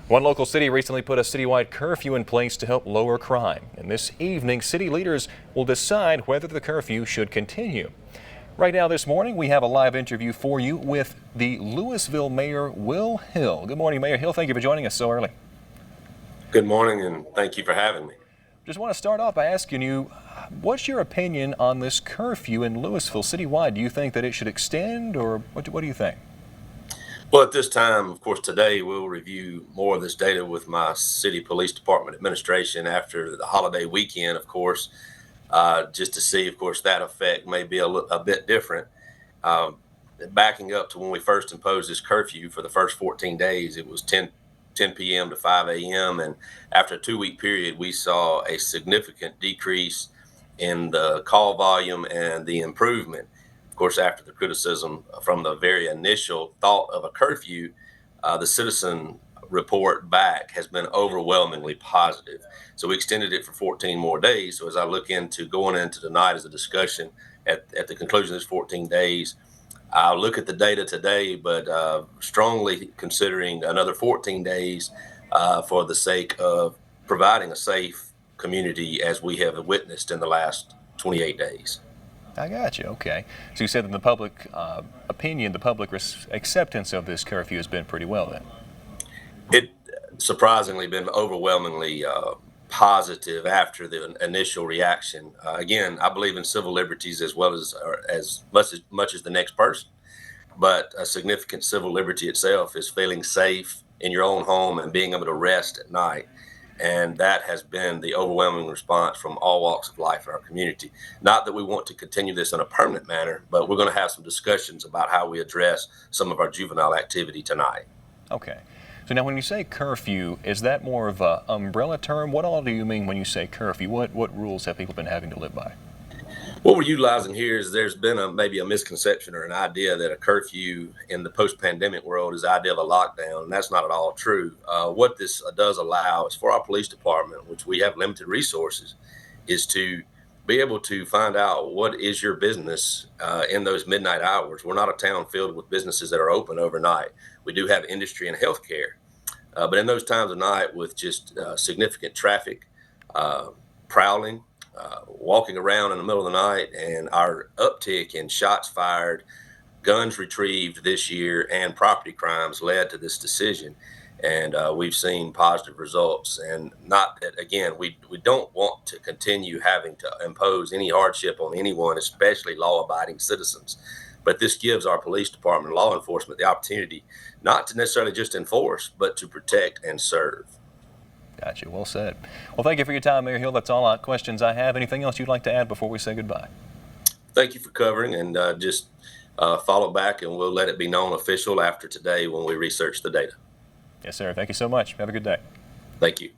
One local city recently put a citywide curfew in place to help lower crime. And this evening, city leaders will decide whether the curfew should continue. Right now this morning, we have a live interview for you with the Louisville Mayor, Will Hill. Good morning, Mayor Hill. Thank you for joining us so early. Good morning, and thank you for having me. Just want to start off by asking you, what's your opinion on this curfew in Louisville citywide? Do you think that it should extend, or what do you think? Well, at this time, of course, today we'll review more of this data with my city police department administration after the holiday weekend, of course, just to see, of course, that effect may be a bit different. Um, Backing up to when we first imposed this curfew for the first 14 days, it was 10 p.m. to 5 a.m. And after a 2-week period, we saw a significant decrease in the call volume and the improvement. Of course, after the criticism from the very initial thought of a curfew, the citizen report back has been overwhelmingly positive. So we extended it for 14 more days. So as I look into going into tonight as a discussion at the conclusion of this 14 days, I'll look at the data today, but strongly considering another 14 days for the sake of providing a safe community as we have witnessed in the last 28 days. I got you. Okay. So you said that the public opinion, the public acceptance of this curfew has been pretty well then. It surprisingly been overwhelmingly positive after the initial reaction. Again, I believe in civil liberties as well as much as the next person, but a significant civil liberty itself is feeling safe in your own home and being able to rest at night. And that has been the overwhelming response from all walks of life in our community. Not that we want to continue this in a permanent manner, but we're going to have some discussions about how we address some of our juvenile activity tonight. Okay. So now when you say curfew, is that more of an umbrella term? What all do you mean when you say curfew? What rules have people been having to live by? What we're utilizing here is there's been maybe a misconception or an idea that a curfew in the post-pandemic world is the idea of a lockdown, and that's not at all true. What this does allow is for our police department, which we have limited resources, is to be able to find out what is your business in those midnight hours. We're not a town filled with businesses that are open overnight. We do have industry and healthcare, but in those times of night with just significant traffic, prowling, walking around in the middle of the night, and our uptick in shots fired, guns retrieved this year, and property crimes led to this decision. And we've seen positive results. And not that, again, we don't want to continue having to impose any hardship on anyone, especially law-abiding citizens. But this gives our police department, law enforcement, the opportunity not to necessarily just enforce, but to protect and serve. Gotcha. Well said. Well, thank you for your time, Mayor Hill. That's all the questions I have. Anything else you'd like to add before we say goodbye? Thank you for covering, and just follow back, and we'll let it be known official after today when we research the data. Yes, sir. Thank you so much. Have a good day. Thank you.